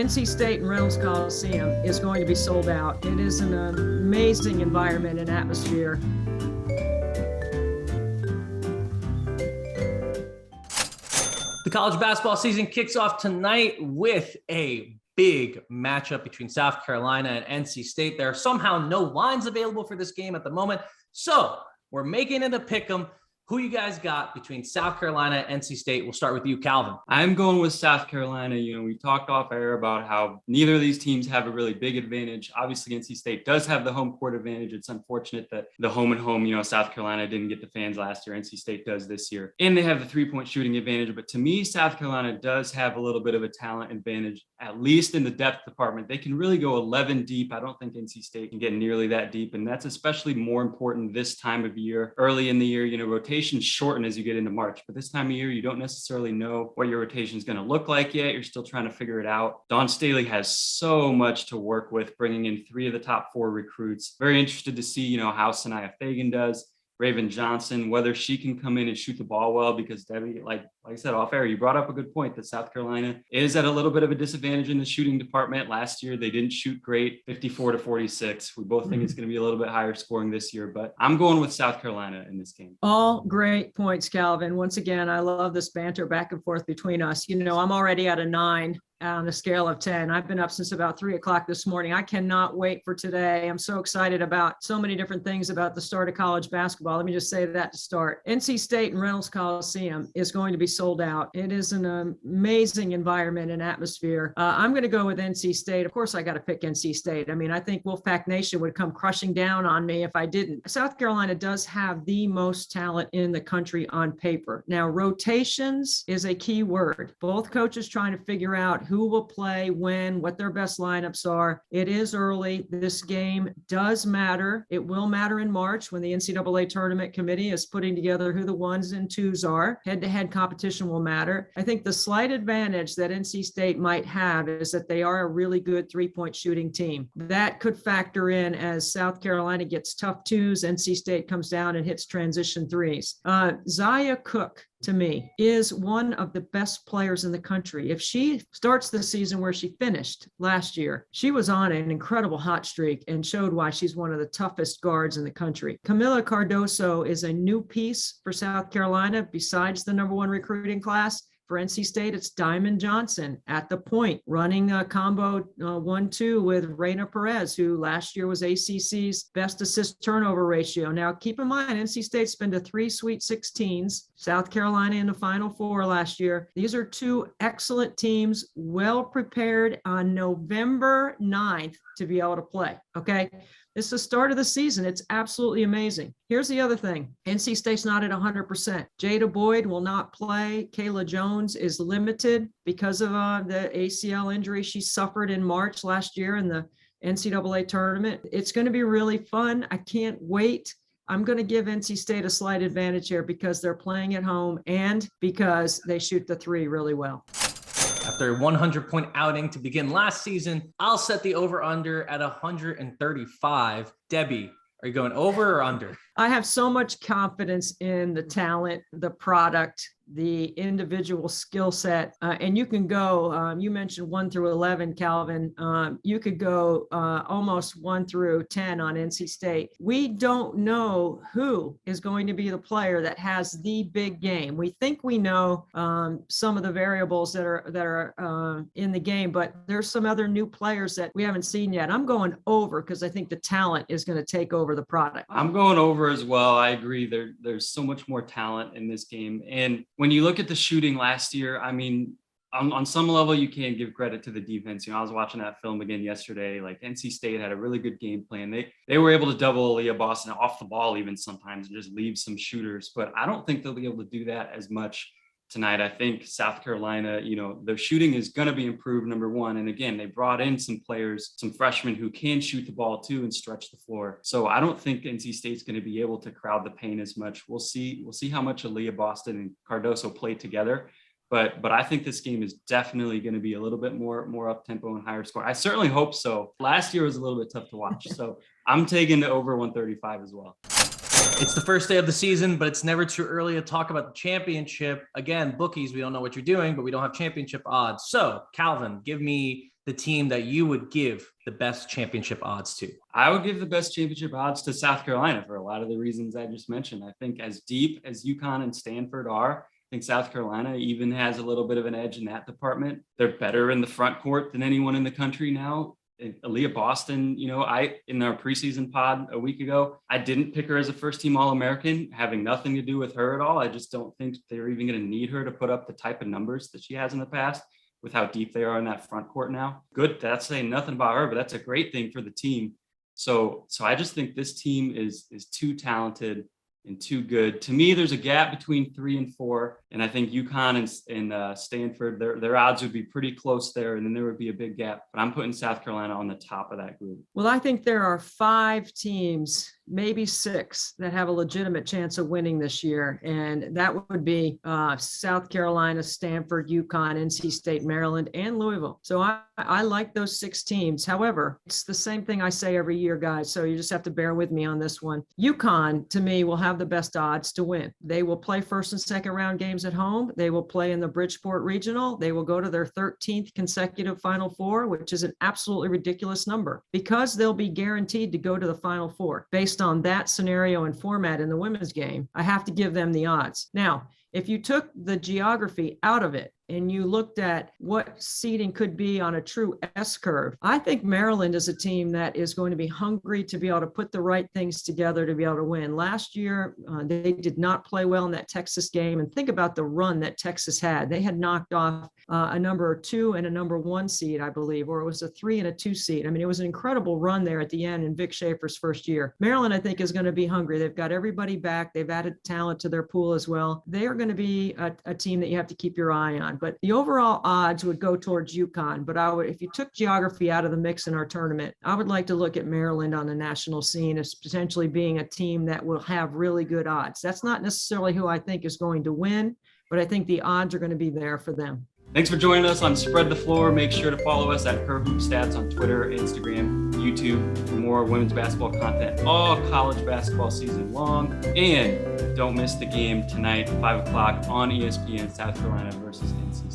NC State and Reynolds Coliseum is going to be sold out. It is an amazing environment and atmosphere. The college basketball season kicks off tonight with a big matchup between South Carolina and NC State. There are somehow no lines available for this game at the moment, so we're making it a pick'em. Who you guys got between South Carolina and NC State? We'll start with you, Calvin. I'm going with South Carolina. We talked off air about how neither of these teams have a really big advantage. Obviously, NC State does have the home court advantage. It's unfortunate that the home and home, South Carolina didn't get the fans last year. NC State does this year. And they have the three-point shooting advantage. But to me, South Carolina does have a little bit of a talent advantage, at least in the depth department. They can really go 11 deep. I don't think NC State can get nearly that deep. And that's especially more important this time of year. Early in the year, rotations shorten as you get into March. But this time of year, you don't necessarily know what your rotation is going to look like yet. You're still trying to figure it out. Dawn Staley has so much to work with, bringing in 3 of the top 4 recruits. Very interested to see, how Sanaya Fagan does. Raven Johnson, whether she can come in and shoot the ball well, because Debbie, like I said off air, you brought up a good point that South Carolina is at a little bit of a disadvantage in the shooting department. Last year, they didn't shoot great, 54-46. We both think it's going to be a little bit higher scoring this year, but I'm going with South Carolina in this game. All great points, Calvin. Once again, I love this banter back and forth between us. I'm already at a 9 on the scale of 10. I've been up since about 3 o'clock this morning. I cannot wait for today. I'm so excited about so many different things about the start of college basketball. Let me just say that to start. NC State and Reynolds Coliseum is going to be sold out. It is an amazing environment and atmosphere. I'm going to go with NC State. Of course, I got to pick NC State. I think Wolfpack Nation would come crushing down on me if I didn't. South Carolina does have the most talent in the country on paper. Now, rotations is a key word. Both coaches trying to figure out who will play when, what their best lineups are. It is early. This game does matter. It will matter in March when the NCAA tournament committee is putting together who the 1s and 2s are. Head-to-head competition will matter. I think the slight advantage that NC State might have is that they are a really good three-point shooting team. That could factor in as South Carolina gets tough 2s, NC State comes down and hits transition 3s. Zaya Cook, to me, is one of the best players in the country. If she starts the season where she finished last year, she was on an incredible hot streak and showed why she's one of the toughest guards in the country. Camila Cardoso is a new piece for South Carolina besides the number 1 recruiting class. For NC State, it's Diamond Johnson at the point, running a combo 1-2 with Raina Perez, who last year was ACC's best assist turnover ratio. Now, keep in mind, NC State's been to 3 Sweet 16s, South Carolina in the Final 4 last year. These are 2 excellent teams, well prepared on November 9th to be able to play, okay? It's the start of the season. It's absolutely amazing. Here's the other thing. NC State's not at 100%. Jada Boyd will not play. Kayla Jones is limited because of the ACL injury she suffered in March last year in the NCAA tournament. It's going to be really fun. I can't wait. I'm going to give NC State a slight advantage here because they're playing at home and because they shoot the 3 really well. After a 100-point outing to begin last season, I'll set the over-under at 135. Debbie, are you going over or under? I have so much confidence in the talent, the product, the individual skill set. And you can go, you mentioned 1 through 11, Calvin. You could go almost 1 through 10 on NC State. We don't know who is going to be the player that has the big game. We think we know some of the variables that are in the game, but there's some other new players that we haven't seen yet. I'm going over because I think the talent is going to take over the product. I'm going over as well. I agree. There's so much more talent in this game. And when you look at the shooting last year, on some level, you can't give credit to the defense. I was watching that film again yesterday. Like, NC State had a really good game plan. They were able to double Aaliyah Boston off the ball even sometimes and just leave some shooters. But I don't think they'll be able to do that as much tonight. I think South Carolina, their shooting is going to be improved, number 1. And again, they brought in some players, some freshmen who can shoot the ball too and stretch the floor. So I don't think NC State's going to be able to crowd the paint as much. We'll see how much Aaliyah Boston and Cardoso play together. But I think this game is definitely going to be a little bit more up tempo and higher score. I certainly hope so. Last year was a little bit tough to watch. So I'm taking the over 135 as well. It's the first day of the season, but it's never too early to talk about the championship. Again, bookies, we don't know what you're doing, but we don't have championship odds. So, Calvin, give me the team that you would give the best championship odds to? I would give the best championship odds to South Carolina for a lot of the reasons I just mentioned. I think as deep as UConn and Stanford are, I think South Carolina even has a little bit of an edge in that department. They're better in the front court than anyone in the country now. Aaliyah Boston, in our preseason pod a week ago, I didn't pick her as a first-team All-American, having nothing to do with her at all. I just don't think they're even going to need her to put up the type of numbers that she has in the past with how deep they are in that front court now. Good, that's saying nothing about her, but that's a great thing for the team. So I just think this team is too talented and too good. To me, there's a gap between 3 and 4, and I think UConn and Stanford, their odds would be pretty close there, and then there would be a big gap. But I'm putting South Carolina on the top of that group. Well, I think there are 5 teams, maybe 6, that have a legitimate chance of winning this year, and that would be South Carolina, Stanford, UConn, NC State, Maryland, and Louisville. So I like those 6 teams. However, it's the same thing I say every year, guys, so you just have to bear with me on this one. UConn, to me, will have the best odds to win. They will play first and second round games at home. They will play in the Bridgeport Regional. They will go to their 13th consecutive Final Four, which is an absolutely ridiculous number, because they'll be guaranteed to go to the Final Four. Based on that scenario and format in the women's game, I have to give them the odds. Now, if you took the geography out of it and you looked at what seeding could be on a true S curve, I think Maryland is a team that is going to be hungry to be able to put the right things together to be able to win. Last year, they did not play well in that Texas game. And think about the run that Texas had. They had knocked off a number 2 and a number 1 seed, I believe, or it was a 3 and a 2 seed. I mean, it was an incredible run there at the end in Vic Schaefer's first year. Maryland, I think, is going to be hungry. They've got everybody back. They've added talent to their pool as well. They are going to be a team that you have to keep your eye on. But the overall odds would go towards UConn. But if you took geography out of the mix in our tournament, I would like to look at Maryland on the national scene as potentially being a team that will have really good odds. That's not necessarily who I think is going to win, but I think the odds are going to be there for them. Thanks for joining us on Spread the Floor. Make sure to follow us at Her Hoop Stats on Twitter, Instagram, YouTube for more women's basketball content all college basketball season long. And don't miss the game tonight, 5 o'clock on ESPN, South Carolina versus NC State.